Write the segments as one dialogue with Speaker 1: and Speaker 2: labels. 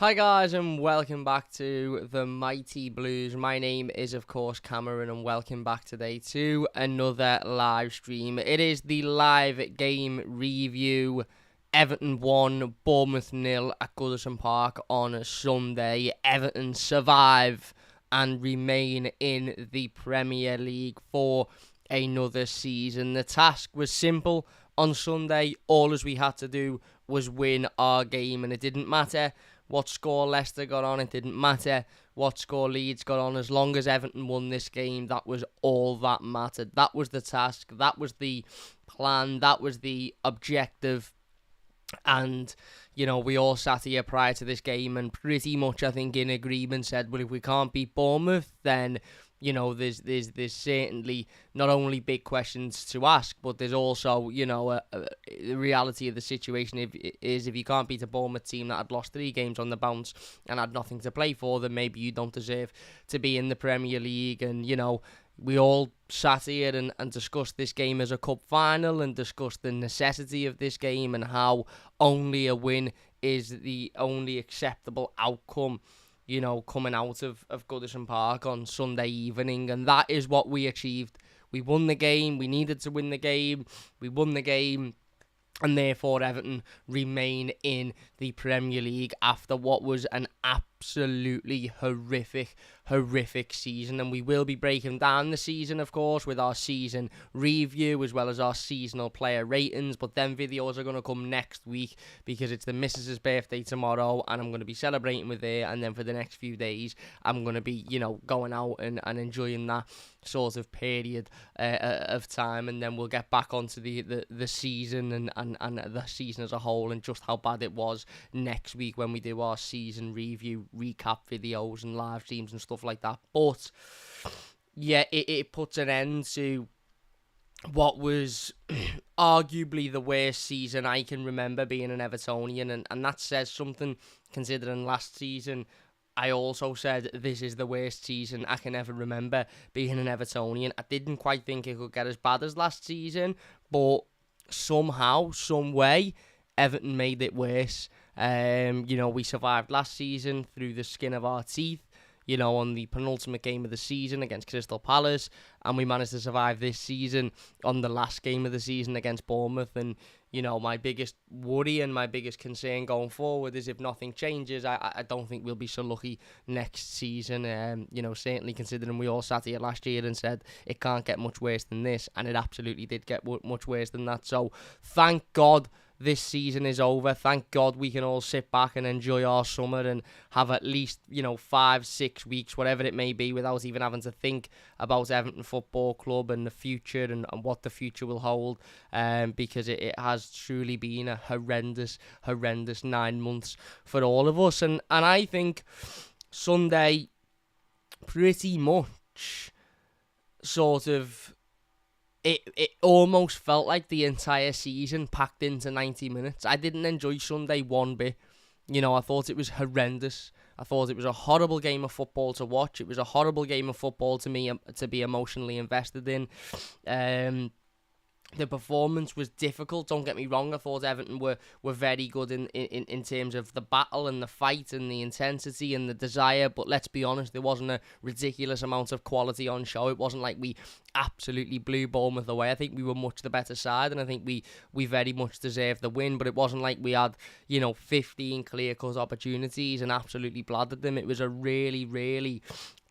Speaker 1: Hi guys and welcome back to the Mighty Blues. My name is of course Cameron and welcome back today to another live stream. It is the live game review. Everton 1, Bournemouth 0 at Goodison Park on a Sunday. Everton survive and remain in the Premier League for another season. The task was simple on Sunday. All as we had to do was win our game, and it didn't matter what score Leicester got on. It didn't matter what score Leeds got on. As long as Everton won this game, that was all that mattered. That was the task. That was the plan. That was the objective. And, you know, we all sat here prior to this game and pretty much, I think, in agreement said, well, if we can't beat Bournemouth, then, you know, there's certainly not only big questions to ask, but there's also, you know, the reality of the situation if you can't beat a Bournemouth team that had lost 3 games on the bounce and had nothing to play for, then maybe you don't deserve to be in the Premier League. And, you know, we all sat here and discussed this game as a cup final and discussed the necessity of this game and how only a win is the only acceptable outcome, you know, coming out of Goodison Park on Sunday evening. And that is what we achieved. We won the game. We needed to win the game. We won the game. And therefore, Everton remain in the Premier League after what was an absolutely horrific season. And we will be breaking down the season, of course, with our season review as well as our seasonal player ratings. But then videos are going to come next week because it's the missus's birthday tomorrow and I'm going to be celebrating with her. And then for the next few days, I'm going to be, you know, going out and enjoying that sort of period of time. And then we'll get back onto the season and the season as a whole and just how bad it was next week when we do our season review recap videos and live streams and stuff like that. But yeah, it puts an end to what was arguably the worst season I can remember being an Evertonian, and that says something considering last season I also said this is the worst season I can ever remember being an Evertonian. I didn't quite think it could get as bad as last season, but somehow, some way, Everton made it worse. You know, we survived last season through the skin of our teeth, you know, on the penultimate game of the season against Crystal Palace, and we managed to survive this season on the last game of the season against Bournemouth. And, you know, my biggest worry and my biggest concern going forward is if nothing changes, I don't think we'll be so lucky next season. You know, certainly considering we all sat here last year and said it can't get much worse than this, and it absolutely did get much worse than that. So thank God this season is over. Thank God we can all sit back and enjoy our summer and have at least, you know, 5-6 weeks, whatever it may be, without even having to think about Everton Football Club and the future and what the future will hold. Because it has truly been a horrendous 9 months for all of us. And I think Sunday pretty much sort of It almost felt like the entire season packed into 90 minutes. I didn't enjoy Sunday one bit. You know, I thought it was horrendous. I thought it was a horrible game of football to watch. It was a horrible game of football to me to be emotionally invested in. The performance was difficult, don't get me wrong. I thought Everton were very good in terms of the battle and the fight and the intensity and the desire, but let's be honest, there wasn't a ridiculous amount of quality on show. It wasn't like we absolutely blew Bournemouth away. I think we were much the better side, and I think we very much deserved the win, but it wasn't like we had, you know, 15 clear-cut opportunities and absolutely bladdered them. It was a really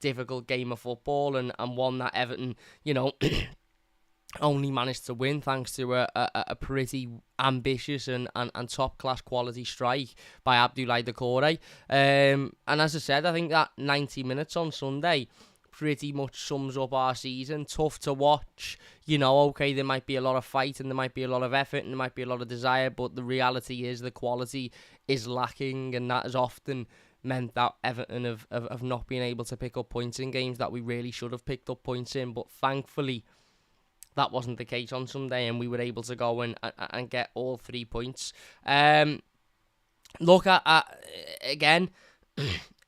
Speaker 1: difficult game of football, and one that Everton, you know, only managed to win thanks to a pretty ambitious and top-class quality strike by Abdoulaye Doucouré. And as I said, I think that 90 minutes on Sunday pretty much sums up our season. Tough to watch. You know, okay, there might be a lot of fight and there might be a lot of effort and there might be a lot of desire, but the reality is the quality is lacking, and that has often meant that Everton have not been able to pick up points in games that we really should have picked up points in. But thankfully, that wasn't the case on Sunday, and we were able to go and get all 3 points. Look, again,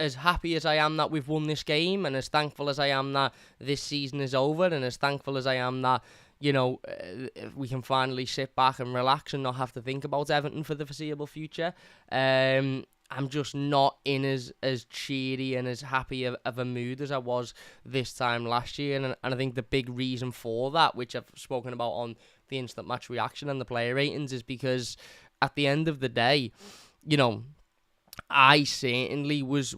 Speaker 1: as happy as I am that we've won this game, and as thankful as I am that this season is over, and as thankful as I am that, you know, we can finally sit back and relax and not have to think about Everton for the foreseeable future, I'm just not in as cheery and as happy of a mood as I was this time last year. And I think the big reason for that, which I've spoken about on the instant match reaction and the player ratings, is because at the end of the day, I certainly was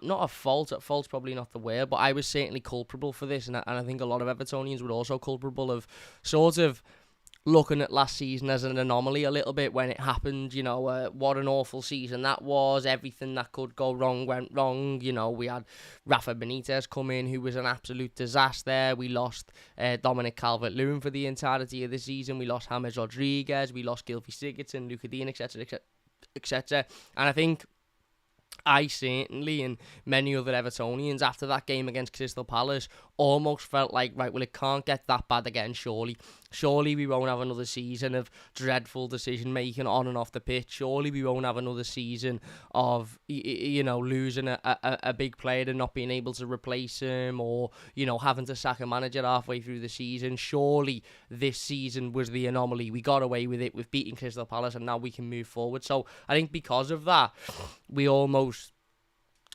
Speaker 1: not a fault. At fault's probably not the word, but I was certainly culpable for this, and I think a lot of Evertonians were also culpable of sort of looking at last season as an anomaly a little bit when it happened. What an awful season that was. Everything that could go wrong went wrong. We had Rafa Benitez come in, who was an absolute disaster. We lost Dominic Calvert-Lewin for the entirety of the season. We lost James Rodriguez. We lost Gylfi Sigurdsson, Luca Dean, etc., etc. And I think I certainly, and many other Evertonians, after that game against Crystal Palace, almost felt like, right, well, it can't get that bad again, surely. Surely we won't have another season of dreadful decision-making on and off the pitch. Surely we won't have another season of, losing a big player and not being able to replace him, or, having to sack a manager halfway through the season. Surely this season was the anomaly. We got away with it. We've beaten Crystal Palace, and now we can move forward. So I think because of that, we almost,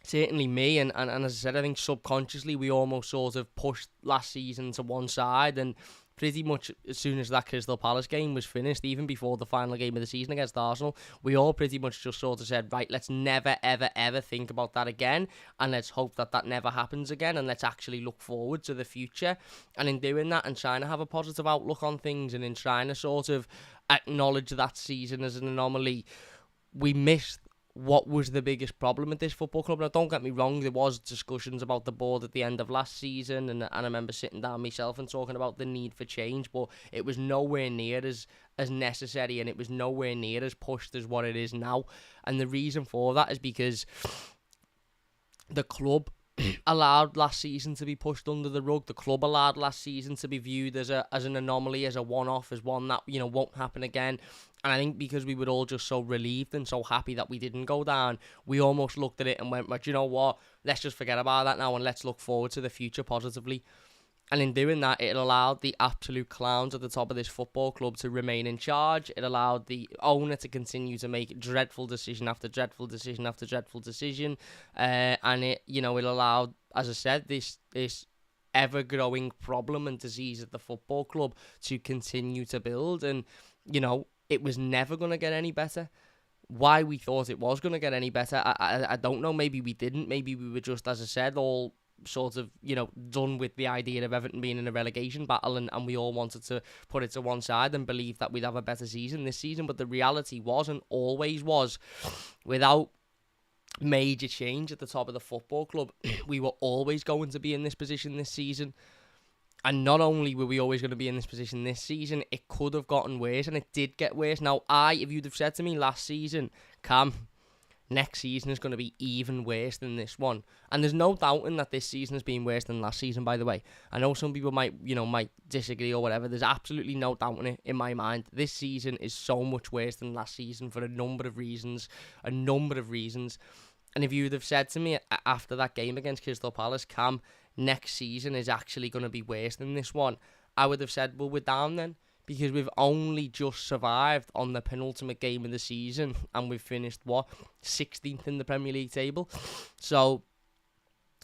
Speaker 1: certainly me, and as I said, I think subconsciously we almost sort of pushed last season to one side, and pretty much as soon as that Crystal Palace game was finished, even before the final game of the season against Arsenal, we all pretty much just sort of said, right, let's never, ever, ever think about that again, and let's hope that that never happens again, and let's actually look forward to the future. And in doing that, and trying to have a positive outlook on things, and in trying to sort of acknowledge that season as an anomaly, we missed what was the biggest problem at this football club. Now, don't get me wrong, there was discussions about the board at the end of last season, and I remember sitting down myself and talking about the need for change, but it was nowhere near as necessary, and it was nowhere near as pushed as what it is now. And the reason for that is because the club allowed last season to be pushed under the rug. The club allowed last season to be viewed as an anomaly, as a one-off, as one that won't happen again. And I think because we were all just so relieved and so happy that we didn't go down, we almost looked at it and went, well, you know what, let's just forget about that now and let's look forward to the future positively. And in doing that, it allowed the absolute clowns at the top of this football club to remain in charge. It allowed the owner to continue to make dreadful decision after dreadful decision after dreadful decision. And it allowed, as I said, this ever-growing problem and disease at the football club to continue to build. And, it was never going to get any better. Why we thought it was going to get any better, I don't know. Maybe we didn't. Maybe we were just, as I said, all sort of, done with the idea of Everton being in a relegation battle, and we all wanted to put it to one side and believe that we'd have a better season this season. But the reality was, and always was, without major change at the top of the football club, we were always going to be in this position this season. And not only were we always going to be in this position this season, it could have gotten worse, and it did get worse. Now, if you'd have said to me last season, Cam, next season is going to be even worse than this one. And there's no doubting that this season has been worse than last season, by the way. I know some people might disagree or whatever. There's absolutely no doubting it in my mind. This season is so much worse than last season for a number of reasons. And if you'd have said to me after that game against Crystal Palace, Cam, next season is actually going to be worse than this one, I would have said, well, we're down then, because we've only just survived on the penultimate game of the season, and we've finished, 16th in the Premier League table. So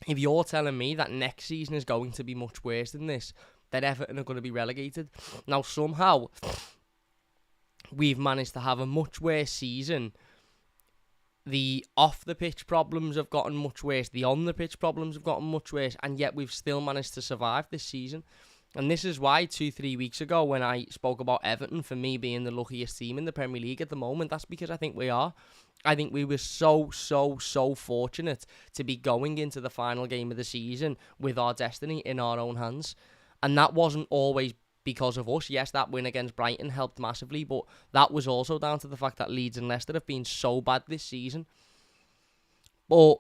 Speaker 1: if you're telling me that next season is going to be much worse than this, that Everton are going to be relegated. Now, somehow, we've managed to have a much worse season. The off-the-pitch problems have gotten much worse. The on-the-pitch problems have gotten much worse. And yet we've still managed to survive this season. And this is why 2-3 weeks ago when I spoke about Everton, for me being the luckiest team in the Premier League at the moment, that's because I think we are. I think we were so fortunate to be going into the final game of the season with our destiny in our own hands. And that wasn't always because of us. Yes, that win against Brighton helped massively, but that was also down to the fact that Leeds and Leicester have been so bad this season. But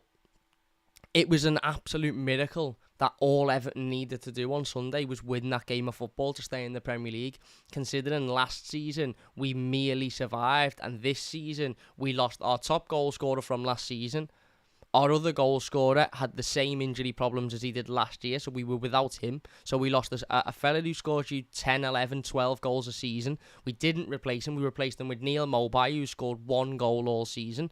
Speaker 1: it was an absolute miracle that all Everton needed to do on Sunday was win that game of football to stay in the Premier League, considering last season we merely survived, and this season we lost our top goal scorer from last season, Our other goal scorer had the same injury problems as he did last year, so we were without him. So we lost a fella who scored you 10, 11, 12 goals a season. We didn't replace him. We replaced him with Neil Mobai, who scored 1 goal all season.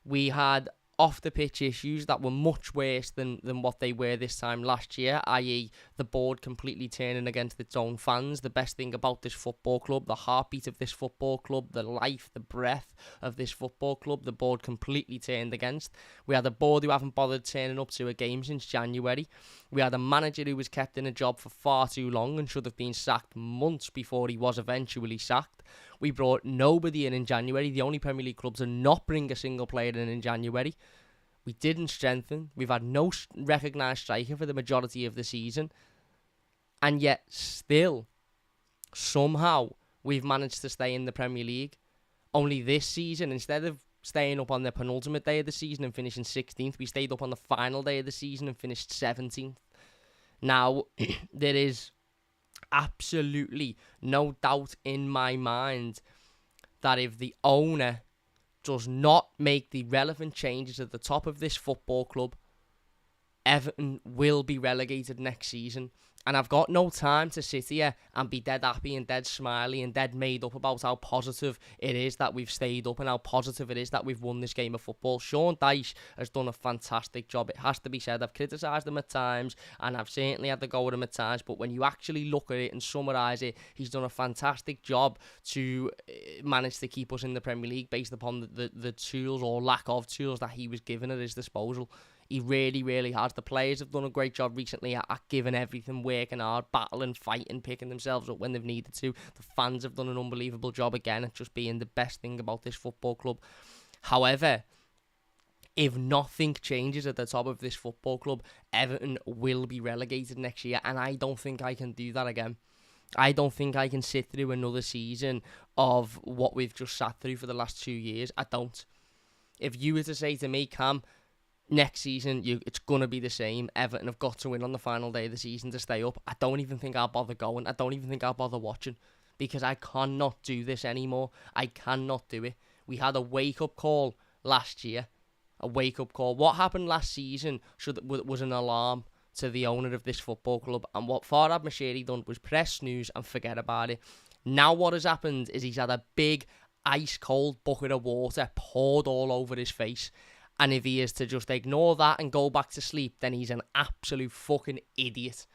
Speaker 1: We had off-the-pitch issues that were much worse than what they were this time last year, i.e. the board completely turning against its own fans. The best thing about this football club, the heartbeat of this football club, the life, the breath of this football club, the board completely turned against. We had a board who haven't bothered turning up to a game since January. We had a manager who was kept in a job for far too long and should have been sacked months before he was eventually sacked. We brought nobody in January. The only Premier League clubs to not bring a single player in January. We didn't strengthen. We've had no recognised striker for the majority of the season. And yet, still, somehow, we've managed to stay in the Premier League. Only this season, instead of staying up on the penultimate day of the season and finishing 16th, we stayed up on the final day of the season and finished 17th. Now, there is absolutely no doubt in my mind that if the owner does not make the relevant changes at the top of this football club, Everton will be relegated next season. And I've got no time to sit here and be dead happy and dead smiley and dead made up about how positive it is that we've stayed up and how positive it is that we've won this game of football. Sean Dyche has done a fantastic job. It has to be said. I've criticised him at times and I've certainly had to go with him at times. But when you actually look at it and summarise it, he's done a fantastic job to manage to keep us in the Premier League based upon the tools or lack of tools that he was given at his disposal. He really, really has. The players have done a great job recently at giving everything, working hard, battling, fighting, picking themselves up when they've needed to. The fans have done an unbelievable job again at just being the best thing about this football club. However, if nothing changes at the top of this football club, Everton will be relegated next year, and I don't think I can do that again. I don't think I can sit through another season of what we've just sat through for the last 2 years. I don't. If you were to say to me, Cam, next season, it's going to be the same. Everton have got to win on the final day of the season to stay up. I don't even think I'll bother going. I don't even think I'll bother watching because I cannot do this anymore. I cannot do it. We had a wake-up call last year. A wake-up call. What happened last season was an alarm to the owner of this football club. And what Farhad Moshiri done was press snooze and forget about it. Now what has happened is he's had a big, ice-cold bucket of water poured all over his face. And if he is to just ignore that and go back to sleep, then he's an absolute fucking idiot.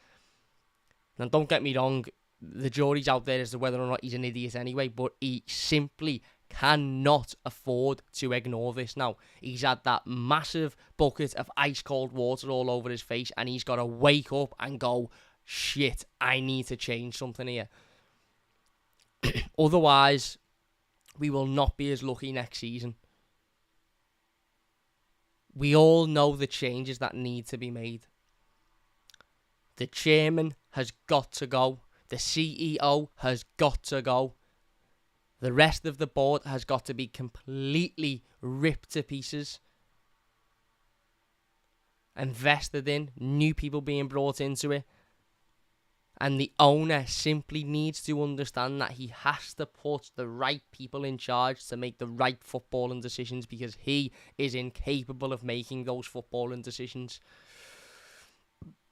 Speaker 1: Now, don't get me wrong, the jury's out there as to whether or not he's an idiot anyway, but he simply cannot afford to ignore this now. He's had that massive bucket of ice-cold water all over his face, and he's got to wake up and go, shit, I need to change something here. Otherwise, we will not be as lucky next season. We all know the changes that need to be made. The chairman has got to go. The CEO has got to go. The rest of the board has got to be completely ripped to pieces. Invested in, new people being brought into it. And the owner simply needs to understand that he has to put the right people in charge to make the right footballing decisions because he is incapable of making those footballing decisions.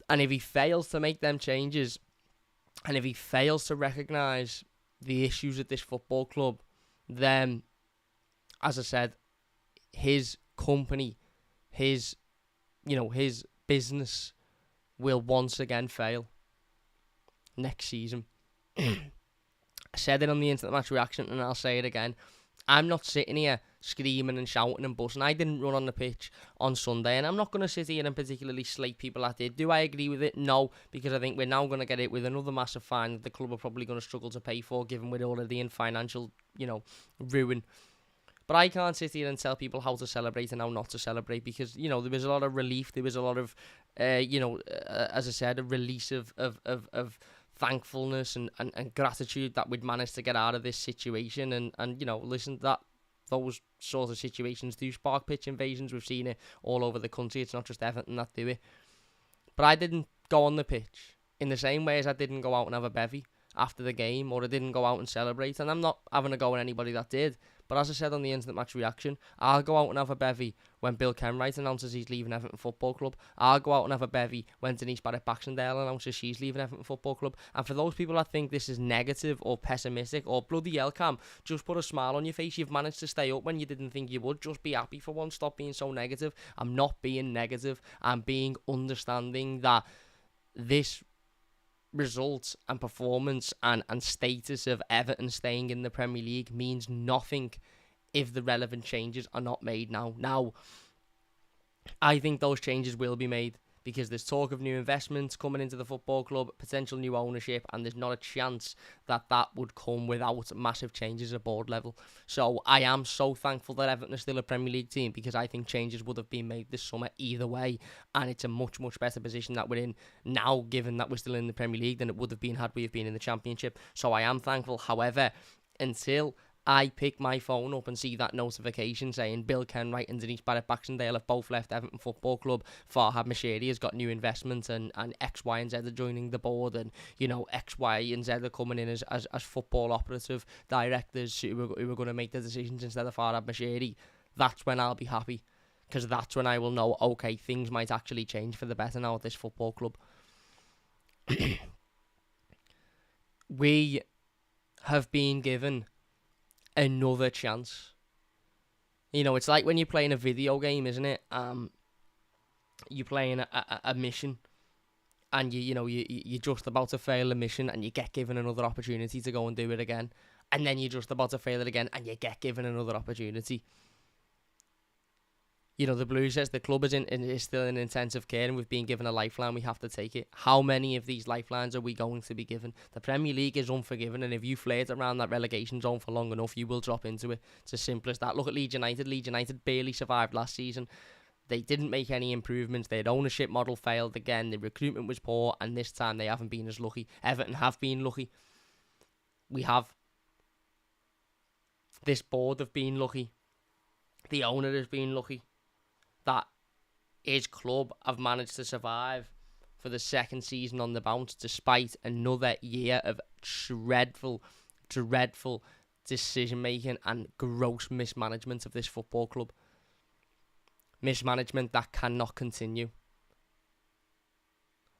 Speaker 1: And if he fails to make them changes, and if he fails to recognise the issues at this football club, then, as I said, his company, his business will once again fail. Next season. I said it on the Instant Match Reaction and I'll say it again. I'm not sitting here screaming and shouting and bussing. I didn't run on the pitch on Sunday and I'm not going to sit here and particularly slate people that did. Do I agree with it? No, because I think we're now going to get it with another massive fine that the club are probably going to struggle to pay for given we're already in financial, ruin. But I can't sit here and tell people how to celebrate and how not to celebrate because, there was a lot of relief. There was a lot of, as I said, a release of thankfulness and gratitude that we'd managed to get out of this situation and listen, that those sorts of situations do spark pitch invasions. We've seen it all over the country. It's not just Everton that do it. But I didn't go on the pitch in the same way as I didn't go out and have a bevy after the game or I didn't go out and celebrate, and I'm not having a go at anybody that did, But as I said on the instant match reaction, I'll go out and have a bevy when Bill Kenwright announces he's leaving Everton Football Club. I'll go out and have a bevy when Denise Barrett-Baxendale announces she's leaving Everton Football Club. And for those people that think this is negative or pessimistic or bloody hell, Cam, just put a smile on your face. You've managed to stay up when you didn't think you would. Just be happy for once. Stop being so negative. I'm not being negative. I'm being understanding that this result and performance and status of Everton staying in the Premier League means nothing if the relevant changes are not made now. Now, I think those changes will be made because there's talk of new investments coming into the football club, potential new ownership, and there's not a chance that that would come without massive changes at board level. So I am so thankful that Everton is still a Premier League team because I think changes would have been made this summer either way, and it's a much, much better position that we're in now, given that we're still in the Premier League, than it would have been had we have been in the Championship. So I am thankful. However, until I pick my phone up and see that notification saying Bill Kenwright and Denise Barrett-Baxendale have both left Everton Football Club, Farhad Moshiri has got new investments, and X, Y and Z are joining the board, and X, Y and Z are coming in as football operative directors who are going to make the decisions instead of Farhad Moshiri, that's when I'll be happy, because that's when I will know, okay, things might actually change for the better now at this football club. We have been given another chance. It's like when you're playing a video game, isn't it? You're playing a mission, and you're just about to fail a mission, and you get given another opportunity to go and do it again, and then you're just about to fail it again, and you get given another opportunity. The Blues says the club is still in intensive care and we've been given a lifeline, we have to take it. How many of these lifelines are we going to be given? The Premier League is unforgiving, and if you flirt around that relegation zone for long enough, you will drop into it. It's as simple as that. Look at Leeds United. Leeds United barely survived last season. They didn't make any improvements. Their ownership model failed again. The recruitment was poor, and this time they haven't been as lucky. Everton have been lucky. We have. This board have been lucky. The owner has been lucky that his club have managed to survive for the second season on the bounce despite another year of dreadful decision-making and gross mismanagement of this football club. Mismanagement that cannot continue.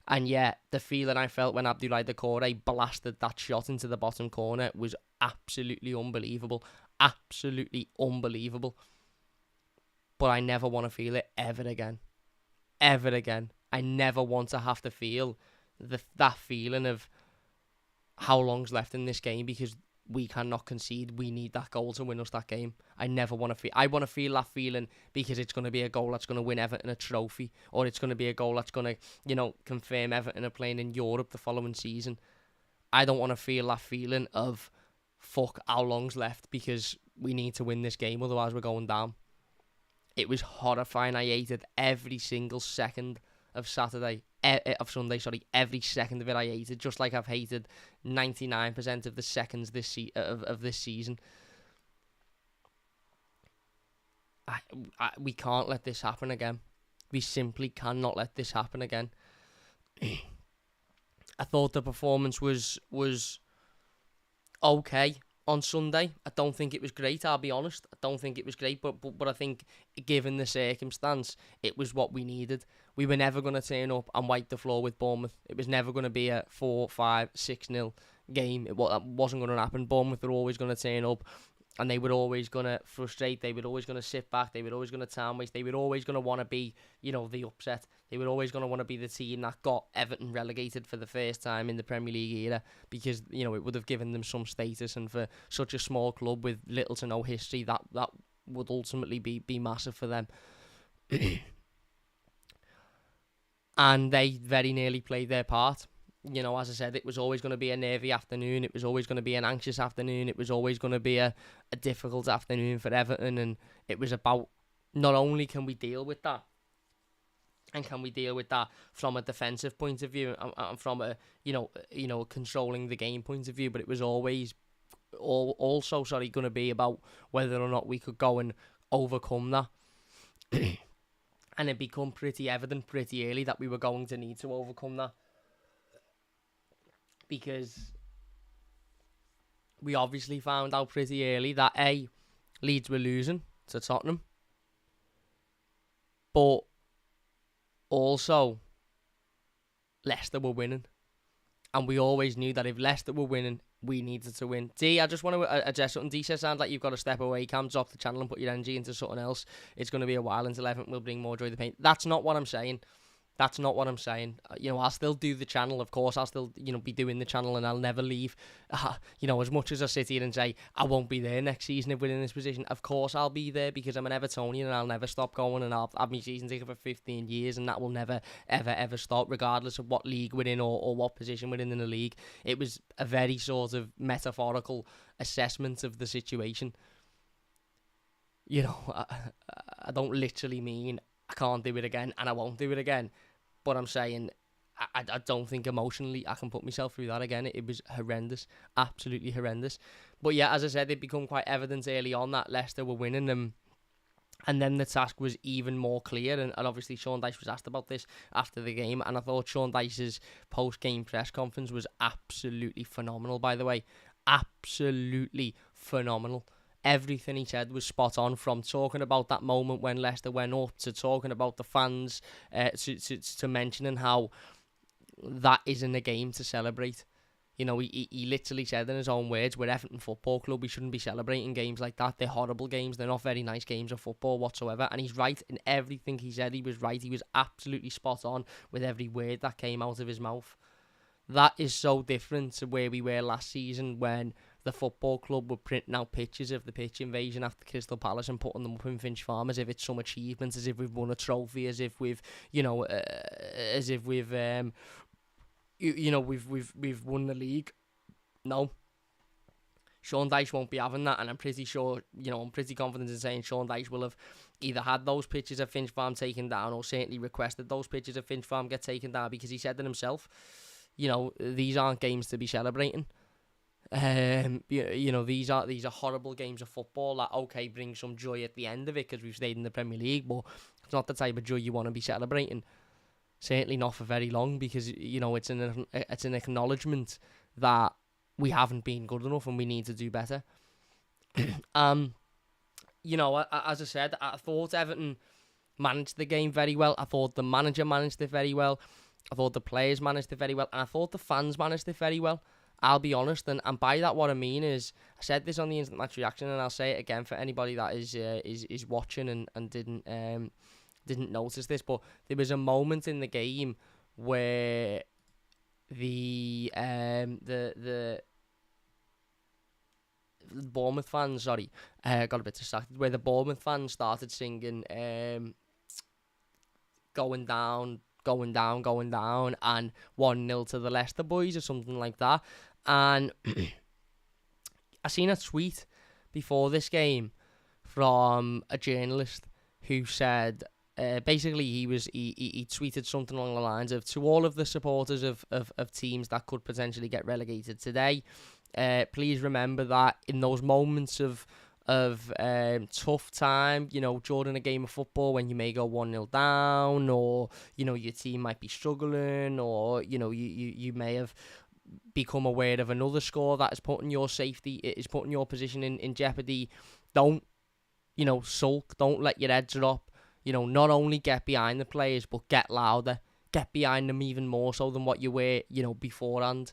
Speaker 1: And yet, the feeling I felt when Abdoulaye Doucouré blasted that shot into the bottom corner was absolutely unbelievable. Absolutely unbelievable. But I never want to feel it ever again. Ever again. I never want to have to feel that feeling of how long's left in this game because we cannot concede. We need that goal to win us that game. I never want to feel. I want to feel that feeling because it's going to be a goal that's going to win Everton a trophy, or it's going to be a goal that's going to, confirm Everton are playing in Europe the following season. I don't want to feel that feeling of fuck how long's left because we need to win this game, otherwise we're going down. It was horrifying. I hated every single second of Sunday. Every second of it I hated, just like I've hated 99% of the seconds of this season. We can't let this happen again. We simply cannot let this happen again. I thought the performance was okay on Sunday. I don't think it was great, I'll be honest. I don't think it was great, but I think given the circumstance, it was what we needed. We were never going to turn up and wipe the floor with Bournemouth. It was never going to be a 4, 5, 6-0 game. That wasn't going to happen. Bournemouth were always going to turn up, and they were always going to frustrate. They were always going to sit back. They were always going to time waste. They were always going to want to be, the upset. They were always going to want to be the team that got Everton relegated for the first time in the Premier League era because, it would have given them some status. And for such a small club with little to no history, that would ultimately be massive for them. And they very nearly played their part. As I said, it was always going to be a nervy afternoon. It was always going to be an anxious afternoon. It was always going to be a difficult afternoon for Everton. And it was about not only can we deal with that, and can we deal with that from a defensive point of view and from a, controlling the game point of view, but it was always also going to be about whether or not we could go and overcome that. And it became pretty evident pretty early that we were going to need to overcome that. Because we obviously found out pretty early that Leeds were losing to Tottenham. But also, Leicester were winning. And we always knew that if Leicester were winning, we needed to win. D, I just want to address something. D says, sounds like you've got to step away. Cam, drop the channel and put your energy into something else. It's going to be a while until Everton will bring more joy to the paint. That's not what I'm saying. That's not what I'm saying. I'll still do the channel, of course. I'll still, be doing the channel and I'll never leave. As much as I sit here and say, I won't be there next season if we're in this position, of course I'll be there because I'm an Evertonian and I'll never stop going and I'll have my season ticket for 15 years and that will never, ever, ever stop regardless of what league we're in or what position we're in the league. It was a very sort of metaphorical assessment of the situation. I don't literally mean I can't do it again and I won't do it again. But I'm saying I don't think emotionally I can put myself through that again. It was horrendous. Absolutely horrendous. But yeah, as I said, it became quite evident early on that Leicester were winning them. And then the task was even more clear. And obviously Sean Dyche was asked about this after the game. And I thought Sean Dyche's post-game press conference was absolutely phenomenal, by the way. Absolutely phenomenal. Everything he said was spot on, from talking about that moment when Leicester went up to talking about the fans, to mentioning how that isn't a game to celebrate. He literally said in his own words, we're Everton Football Club, we shouldn't be celebrating games like that. They're horrible games. They're not very nice games of football whatsoever. And he's right in everything he said. He was right. He was absolutely spot on with every word that came out of his mouth. That is so different to where we were last season when the football club were printing out pictures of the pitch invasion after Crystal Palace and putting them up in Finch Farm as if it's some achievement, as if we've won a trophy, as if we've won the league. No. Sean Dyche won't be having that, and I'm pretty sure, I'm pretty confident in saying Sean Dyche will have either had those pictures of Finch Farm taken down or certainly requested those pictures of Finch Farm get taken down, because he said it himself, these aren't games to be celebrating. These are horrible games of football that, okay, bring some joy at the end of it because we've stayed in the Premier League, but it's not the type of joy you want to be celebrating. Certainly not for very long, because it's an acknowledgement that we haven't been good enough and we need to do better. As I said, I thought Everton managed the game very well. I thought the manager managed it very well. I thought the players managed it very well, and I thought the fans managed it very well. I'll be honest, and by that what I mean is, I said this on the Instant Match Reaction, and I'll say it again for anybody that is watching and didn't notice this, but there was a moment in the game where the Bournemouth fans, got a bit distracted, where the Bournemouth fans started singing going down, and 1-0 to the Leicester boys or something like that. And I seen a tweet before this game from a journalist who said, basically he tweeted something along the lines of, to all of the supporters of teams that could potentially get relegated today, please remember that in those moments of tough time, during a game of football when you may go 1-0 down, or your team might be struggling, or you may have become aware of another score that is putting your safety, is putting your position in jeopardy. Don't sulk, don't let your head drop. Not only get behind the players, but get louder, get behind them even more so than what you were beforehand.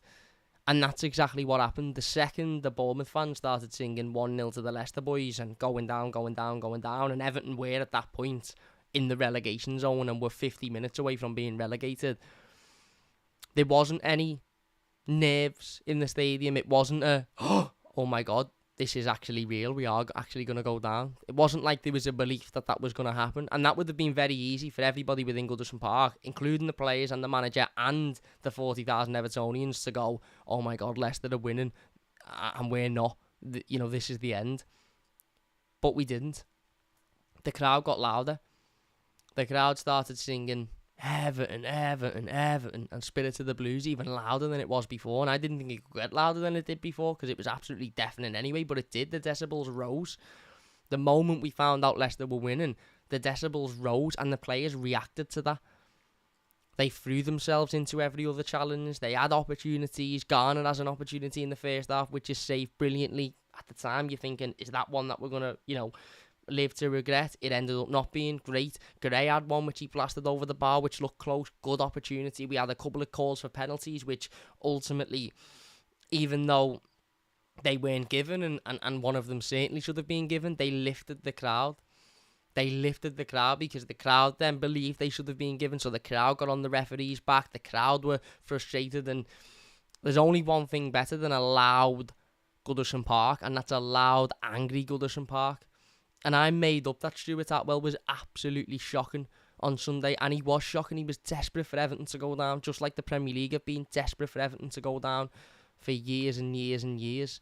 Speaker 1: And that's exactly what happened. The second the Bournemouth fans started singing 1-0 to the Leicester boys and going down, and Everton were at that point in the relegation zone and were 50 minutes away from being relegated, there wasn't any nerves in the stadium. It wasn't a, oh my God, this is actually real, we are actually going to go down. It wasn't like there was a belief that was going to happen. And that would have been very easy for everybody within Goodison Park, including the players and the manager and the 40,000 Evertonians, to go, oh my God, Leicester are winning and we're not. This is the end. But we didn't. The crowd got louder. The crowd started singing Everton, and Spirit of the Blues even louder than it was before. And I didn't think it could get louder than it did before, because it was absolutely deafening anyway, but it did. The decibels rose. The moment we found out Leicester were winning, the decibels rose, and the players reacted to that. They threw themselves into every other challenge. They had opportunities. Garner has an opportunity in the first half, which is saved brilliantly. at the time you're thinking, is that one that we're going to, live to regret? It ended up not being great. Gray had one which he blasted over the bar, which looked close. Good opportunity. We had a couple of calls for penalties, which ultimately, even though they weren't given, and one of them certainly should have been given, they lifted the crowd. They lifted the crowd because the crowd then believed they should have been given, so the crowd got on the referee's back. The crowd were frustrated, and there's only one thing better than a loud Goodison Park, and that's a loud, angry Goodison Park. And I made up that Stuart Atwell was absolutely shocking on Sunday, and he was shocking. He was desperate for Everton to go down, just like the Premier League have been desperate for Everton to go down for years and years and years.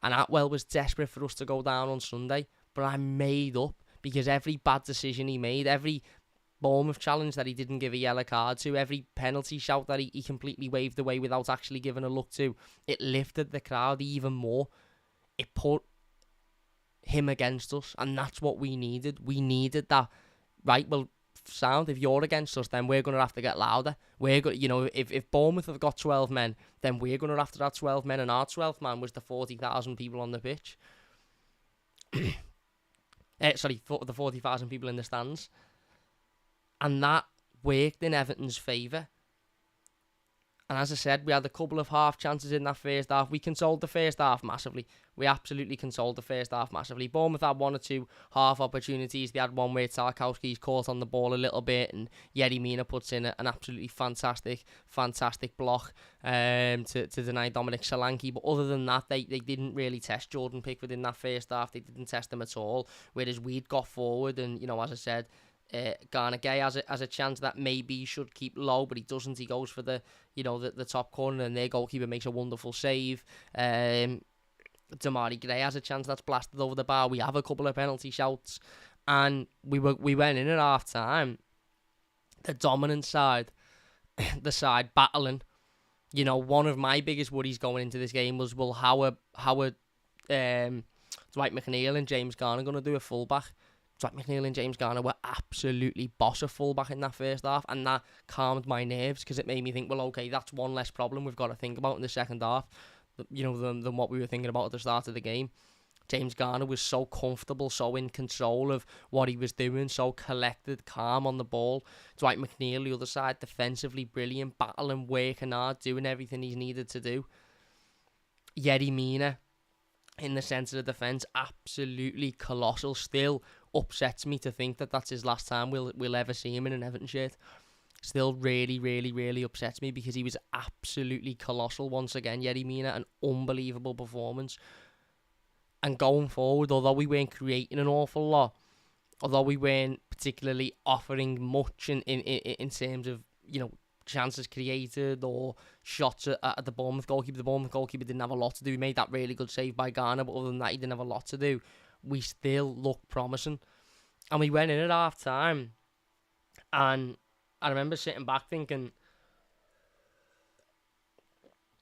Speaker 1: And Atwell was desperate for us to go down on Sunday, but I made up, because every bad decision he made, every Bournemouth challenge that he didn't give a yellow card to, every penalty shout that he completely waved away without actually giving a look to, it lifted the crowd even more. It put him against us, and that's what we needed. We needed that. Right, well, sound, if you're against us, then we're going to have to get louder. We're going, if Bournemouth have got 12 men, then we're going to have to have 12 men, and our 12th man was the 40,000 people on the pitch. The 40,000 people in the stands. And that worked in Everton's favour. And as I said, we had a couple of half chances in that first half. We consoled the first half massively. We absolutely consoled the first half massively. Bournemouth had one or two half opportunities. They had one where Tarkowski's caught on the ball a little bit, and Yerry Mina puts in an absolutely fantastic block to deny Dominic Solanke. But other than that, they didn't really test Jordan Pickford in that first half. They didn't test him at all. Whereas we'd got forward, and as I said, Garner Gay has a chance that maybe he should keep low, but he doesn't. He goes for the top corner, and their goalkeeper makes a wonderful save. Damari Gray has a chance that's blasted over the bar. We have a couple of penalty shouts, and we went in at half time. The dominant side, the side battling. One of my biggest worries going into this game was, how are Dwight McNeil and James Garner going to do a fullback? Dwight McNeil and James Garner were absolutely boss of fullback in that first half, and that calmed my nerves, because it made me think, well, okay, that's one less problem we've got to think about in the second half, than what we were thinking about at the start of the game. James Garner was so comfortable, so in control of what he was doing, so collected, calm on the ball. Dwight McNeil, the other side, defensively brilliant, battling, working hard, doing everything he's needed to do. Yerry Mina in the centre of defence, absolutely colossal. Still upsets me to think that that's his last time we'll ever see him in an Everton shirt. Still really, really, really upsets me, because he was absolutely colossal once again. Yerry Mina, an unbelievable performance. And going forward, although we weren't creating an awful lot, although we weren't particularly offering much in terms of, chances created or shots at the Bournemouth goalkeeper didn't have a lot to do. He made that really good save by Garner, but other than that, he didn't have a lot to do. We still looked promising. And we went in at half time, and I remember sitting back thinking,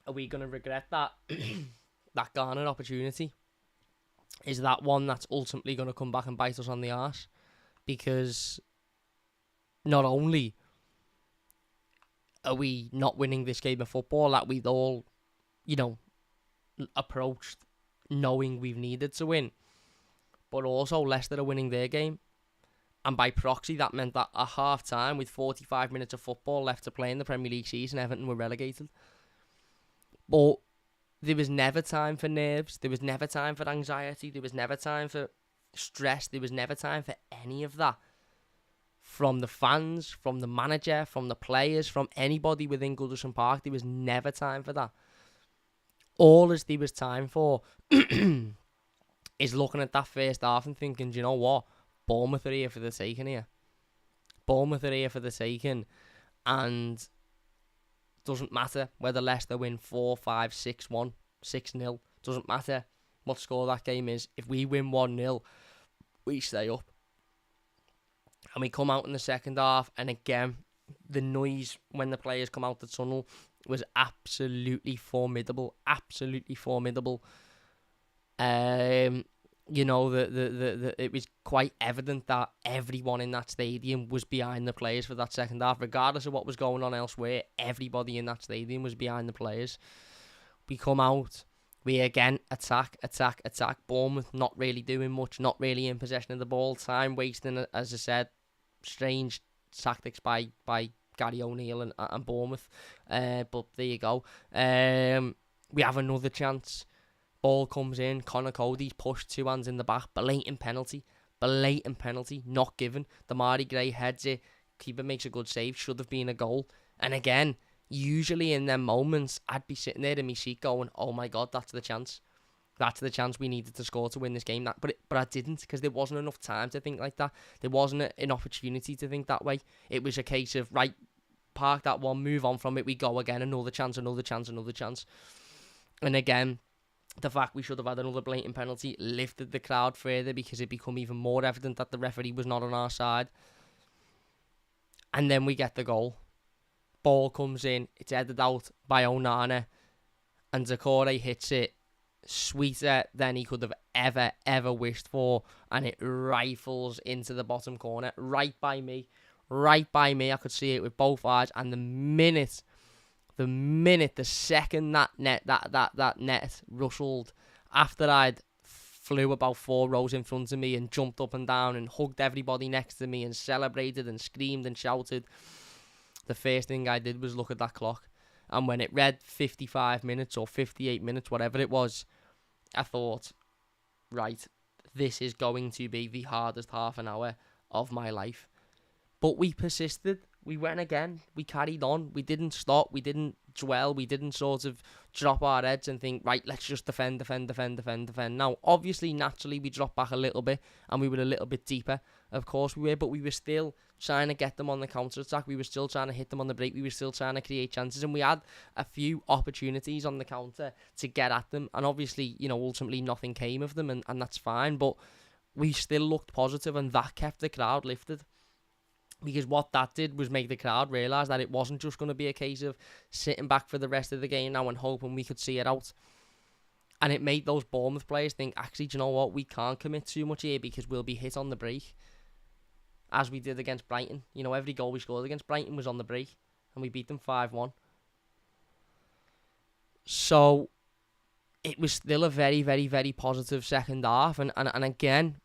Speaker 1: are we going to regret that that Garner opportunity? Is that one that's ultimately going to come back and bite us on the arse? Because not only are we not winning this game of football that we'd all, approached knowing we've needed to win, but also Leicester are winning their game. And by proxy, that meant that at half-time, with 45 minutes of football left to play in the Premier League season, Everton were relegated. But there was never time for nerves. There was never time for anxiety. There was never time for stress. There was never time for any of that. From the fans, from the manager, from the players, from anybody within Goodison Park, there was never time for that. All as there was time for is looking at that first half and thinking, do you know what? Bournemouth are here for the taking here. Bournemouth are here for the taking. And doesn't matter whether Leicester win 4-5, 6-1, 6-0. Doesn't matter what score that game is. If we win 1-0, we stay up. And we come out in the second half, and again, the noise when the players come out the tunnel was absolutely formidable. Absolutely formidable. It was quite evident that everyone in that stadium was behind the players for that second half. Regardless of what was going on elsewhere, everybody in that stadium was behind the players. We come out, We again attack. Bournemouth not really doing much, not really in possession of the ball. Time wasting, as I said, strange tactics by Gary O'Neill and Bournemouth. But there you go. We have another chance. Ball comes in. Connor Cody's pushed 2 hands in the back. Blatant penalty, not given. Damari Gray heads it. Keeper makes a good save. Should have been a goal. And again, usually in them moments, I'd be sitting there in my seat going, oh my God, that's the chance. That's the chance we needed to score to win this game. But I didn't, because there wasn't enough time to think like that. There wasn't an opportunity to think that way. It was a case of, right, park that one, move on from it, we go again, another chance. And again, the fact we should have had another blatant penalty lifted the crowd further, because it became even more evident that the referee was not on our side. And then we get the goal. Ball comes in, it's headed out by Onana, and Zakore hits it sweeter than he could have ever wished for, and it rifles into the bottom corner, right by me. I could see it with both eyes, and the second that net rustled, after I'd flew about 4 rows in front of me and jumped up and down and hugged everybody next to me and celebrated and screamed and shouted, the first thing I did was look at that clock. And when it read 55 minutes or 58 minutes, whatever it was, I thought, right, this is going to be the hardest half an hour of my life. But we persisted. We went again. We carried on. We didn't stop. We didn't dwell. We didn't sort of drop our heads and think, right, let's just defend. Now, obviously, naturally, we dropped back a little bit and we were a little bit deeper. Of course we were, but we were still trying to get them on the counter-attack. We were still trying to hit them on the break. We were still trying to create chances, and we had a few opportunities on the counter to get at them. And obviously, ultimately nothing came of them, and that's fine. But we still looked positive, and that kept the crowd lifted. Because what that did was make the crowd realise that it wasn't just going to be a case of sitting back for the rest of the game now and hoping we could see it out. And it made those Bournemouth players think, actually, do you know what? We can't commit too much here because we'll be hit on the break. As we did against Brighton. Every goal we scored against Brighton was on the break. And we beat them 5-1. So, it was still a very, very, very positive second half. And again,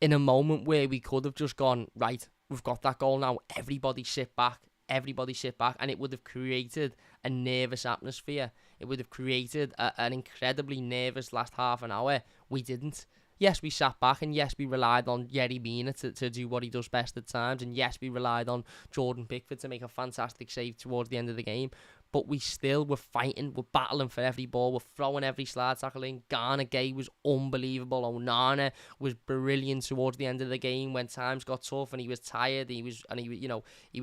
Speaker 1: in a moment where we could have just gone, right, we've got that goal now, everybody sit back, and it would have created a nervous atmosphere. It would have created an incredibly nervous last half an hour. We didn't. Yes, we sat back, and yes, we relied on Yerry Mina to do what he does best at times, and yes, we relied on Jordan Pickford to make a fantastic save towards the end of the game. But we still were fighting, we're battling for every ball, we're throwing every slide tackle in. Garner Gay was unbelievable. Onana was brilliant towards the end of the game when times got tough and he was tired. He was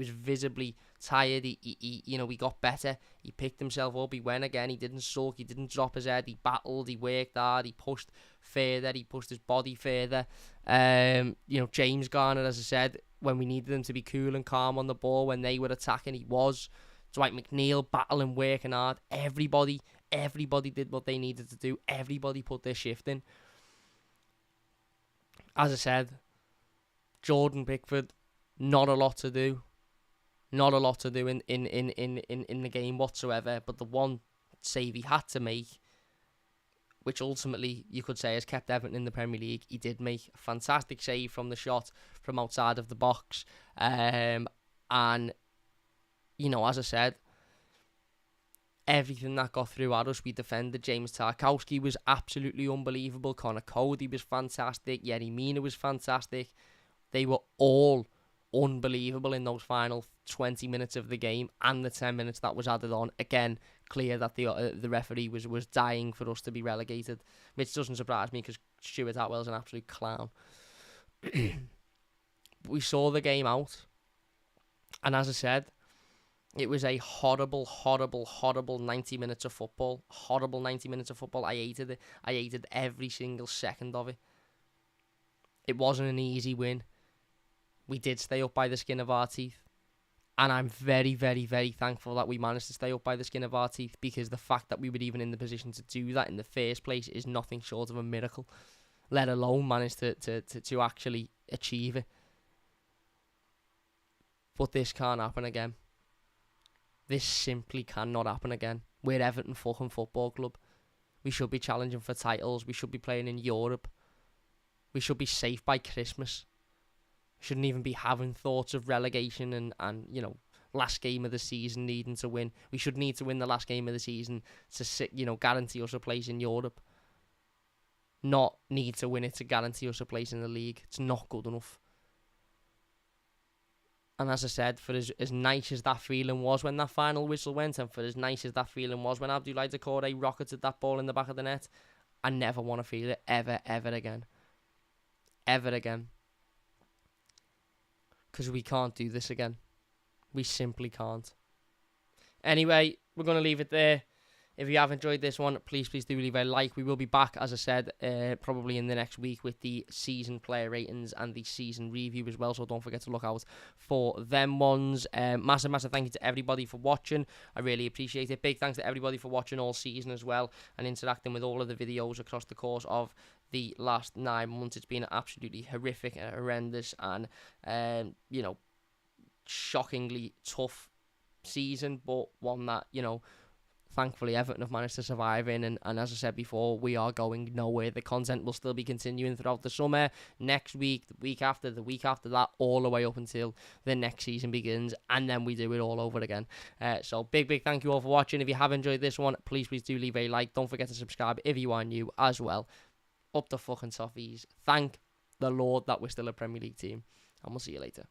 Speaker 1: visibly tired. He got better. He picked himself up. He went again. He didn't sulk. He didn't drop his head. He battled. He worked hard. He pushed further. He pushed his body further. James Garner, as I said, when we needed him to be cool and calm on the ball when they were attacking, he was. Dwight McNeil battling, working hard. Everybody did what they needed to do. Everybody put their shift in. As I said, Jordan Pickford, not a lot to do. Not a lot to do in the game whatsoever. But the one save he had to make, which ultimately you could say has kept Everton in the Premier League, he did make a fantastic save from the shot from outside of the box. And as I said, everything that got through at us, we defended. James Tarkowski was absolutely unbelievable. Connor Cody was fantastic. Yerry Mina was fantastic. They were all unbelievable in those final 20 minutes of the game and the 10 minutes that was added on. Again, clear that the referee was dying for us to be relegated, which doesn't surprise me because Stuart Atwell's an absolute clown. We saw the game out, and as I said, it was a horrible 90 minutes of football. Horrible 90 minutes of football. I hated it. I hated every single second of it. It wasn't an easy win. We did stay up by the skin of our teeth. And I'm very, very, very thankful that we managed to stay up by the skin of our teeth, because the fact that we were even in the position to do that in the first place is nothing short of a miracle, let alone manage to actually achieve it. But this can't happen again. This simply cannot happen again. We're Everton fucking Football Club. We should be challenging for titles. We should be playing in Europe. We should be safe by Christmas. Shouldn't even be having thoughts of relegation and you know, last game of the season needing to win. We should need to win the last game of the season to, you know, guarantee us a place in Europe. Not need to win it to guarantee us a place in the league. It's not good enough. And as I said, for as nice as that feeling was when that final whistle went, and for as nice as that feeling was when Abdoulaye Doucouré rocketed that ball in the back of the net, I never want to feel it ever again. Ever again. Because we can't do this again. We simply can't. Anyway, we're going to leave it there. If you have enjoyed this one, please do leave a like. We will be back, as I said, probably in the next week with the season player ratings and the season review as well. So don't forget to look out for them ones. Massive thank you to everybody for watching. I really appreciate it. Big thanks to everybody for watching all season as well and interacting with all of the videos across the course of the last 9 months. It's been absolutely horrific and horrendous and, you know, shockingly tough season, but one that, you know, thankfully Everton have managed to survive in, and as I said before, we are going nowhere. The content will still be continuing throughout the summer, next week, the week after that, all the way up until the next season begins, and then we do it all over again. So big thank you all for watching. If you have enjoyed this one, please do leave a like. Don't forget to subscribe if you are new as well. Up the fucking toffees. Thank the Lord that we're still a Premier League team, and we'll see you later.